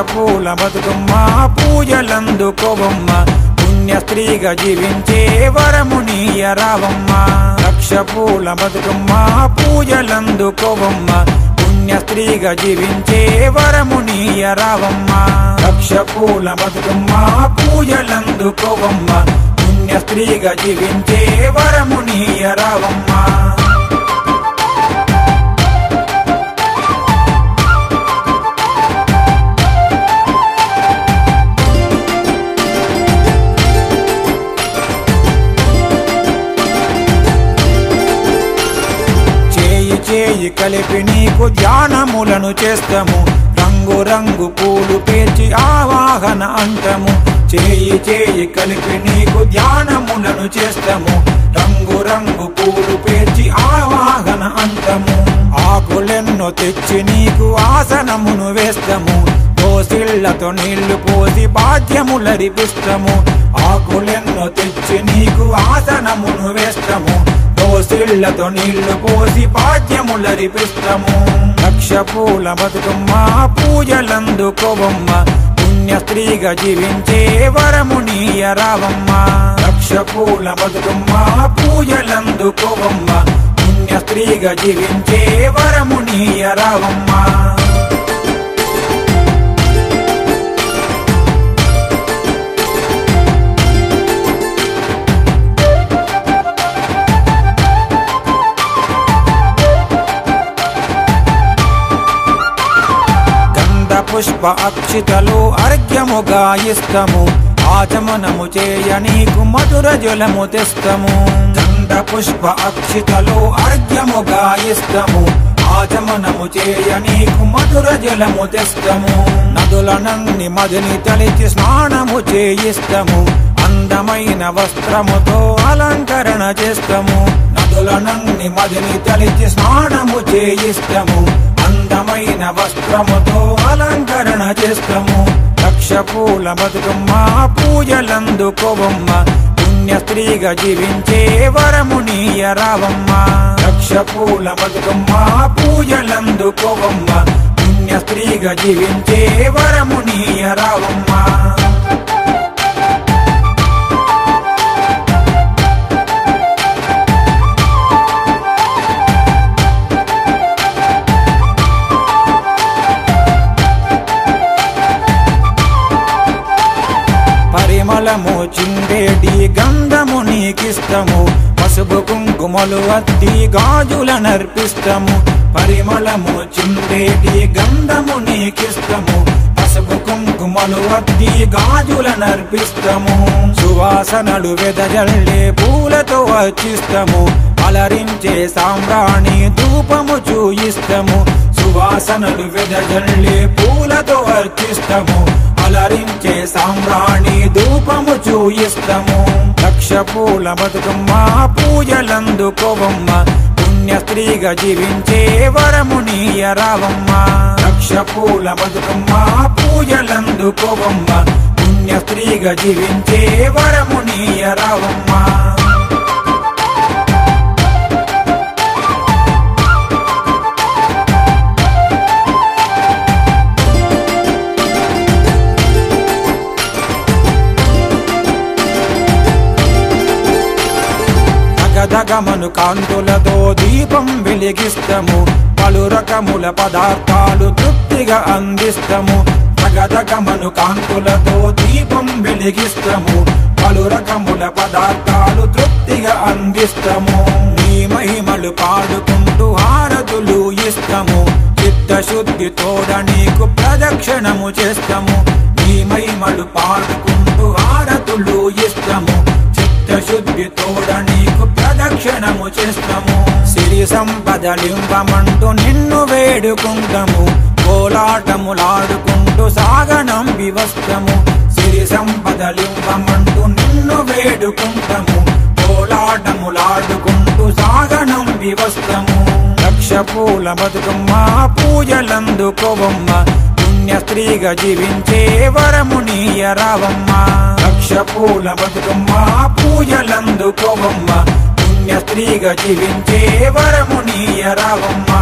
పూల బతుకమ్మ పూజలందుకోవమ్మ పుణ్య స్త్రీగా జీవించే వరమునీయ రావమ్మ లక్ష పూల బతుకమ్మ పూజలందుకోవమ్మ పుణ్య స్త్రీగా జీవించే వరమునీయ రావమ్మ లక్ష పూల బతుకమ్మ పూజలందుకోవమ్మ పుణ్య స్త్రీగా జీవించే వరమునీయ రావమ్మ చేయి కలిపి నీకు ధ్యానములను చేస్తాము రంగు రంగు పూలు పేర్చి ఆవాహన అంటము చేయి కలిపి నీకు ధ్యానములను చేస్తాము రంగు రంగు పూలు పేర్చి ఆవాహన అంటము ఆకులెన్నో తెచ్చి నీకు ఆసనమును వేస్తాము దోసిళ్లతో నీళ్లు పోసి బాధ్యములరిపిస్తాము ఆకులెన్నో తెచ్చి నీకు ఆసనమును వేస్తాము దోసిళ్లతో నీళ్లు పోసి పాద్యములరిపిస్తాము లక్ష పూల బతుకమ్మ పూజలందుకోవమ్మ పుణ్య స్త్రీగా జీవించే వరమునీయ రావమ్మ లక్ష పూల బతుకమ్మ పూజలందుకోవమ్మ పుణ్య స్త్రీగా జీవించే వరమునీయ రావమ్మ పుష్ప అక్షితలు అర్ఘ్యముగా ఇస్తాము ఆచమనము చేయ నీకు మధుర జలము తెస్తాము గంధ పుష్ప అక్షితలు అర్ఘ్యముగా ఇస్తాము ఆచమనము చేయ నీకు మధుర జలము తెస్తాము నదులనన్ని మదిని తలిచి స్నానము చేయిస్తాము అందమైన వస్త్రముతో అలంకరణ చేస్తాము నదులనన్ని మదిని తలిచి స్నానము చేయిస్తాము అందమైన వస్త్రముతో అలంకరణ చేస్తాము లక్ష పూల బతుకమ్మ పూజలందుకోవమ్మ పుణ్య స్త్రీగా జీవించే వరమునీయ రావమ్మ లక్ష పూల బతుకమ్మ పూజలందుకోవమ్మ పుణ్య స్త్రీగా జీవించే వరమునీయ రావమ్మ పరిమళము చిందేటి గంధము నీకిస్తాము పసుపు కుంకుమలు అద్ది గాజుల నర్పిస్తాము పరిమళము చిందేటి గంధము నీకిస్తాము పసుపు కుంకుమలు అద్ది గాజుల నర్పిస్తాము సువాసనలు వెదజల్లే పూలతో అర్చిస్తాము అలరించే సాంబ్రాణి ధూపము చూయిస్తాము సువాసనలు వెదజల్లే పూలతో అర్చిస్తాము అలరించే సాంబ్రాణి ధూపము చూయిస్తాము లక్ష పూల బతుకమ్మ పూజలందుకోవమ్మ పుణ్య స్త్రీగా జీవించే వరమునీయ రావమ్మ లక్ష పూల బతుకమ్మ పూజలందుకోవమ్మ పుణ్య స్త్రీగా జీవించే వరమునీయ రావమ్మ దగమను కాంతులతో దీపం వెలిగిస్తాము పలు రకముల పదార్థాలు తృప్తిగా అందిస్తాము దగమను కాంతులతో దీపం వెలిగిస్తాము పలు రకముల పదార్థాలు తృప్తిగా అందిస్తాము నీ మహిమలు పాడుకుంటూ హారతులు ఇస్తాము చిత్తశుద్ధి తోడ నీకు ప్రదక్షిణము చేస్తాము నీ మహిమలు పాడుకుంటూ హారతులు ఇస్తాము చిత్తశుద్ధి తోడ నీకు ప్రదక్షిణము చేస్తాము సిరి సంపదలింపమంటూ నిన్ను వేడుకుంటాము కోలాటములాడుకుంటూ సాగనంబి వస్తాము సిరి సంపదలింపమంటూ నిన్ను వేడుకుంటాము కోలాటములాడుకుంటూ సాగనంబి వస్తాము లక్ష పూల బతుకమ్మ పూజలందుకోవమ్మ పుణ్య స్త్రీగా జీవించే వరమునీయ రావమ్మ లక్ష పూల బతుకమ్మ పూజలందుకోవమ్మ పుణ్య స్త్రీగా జీవించే వరమునీయ రావమ్మ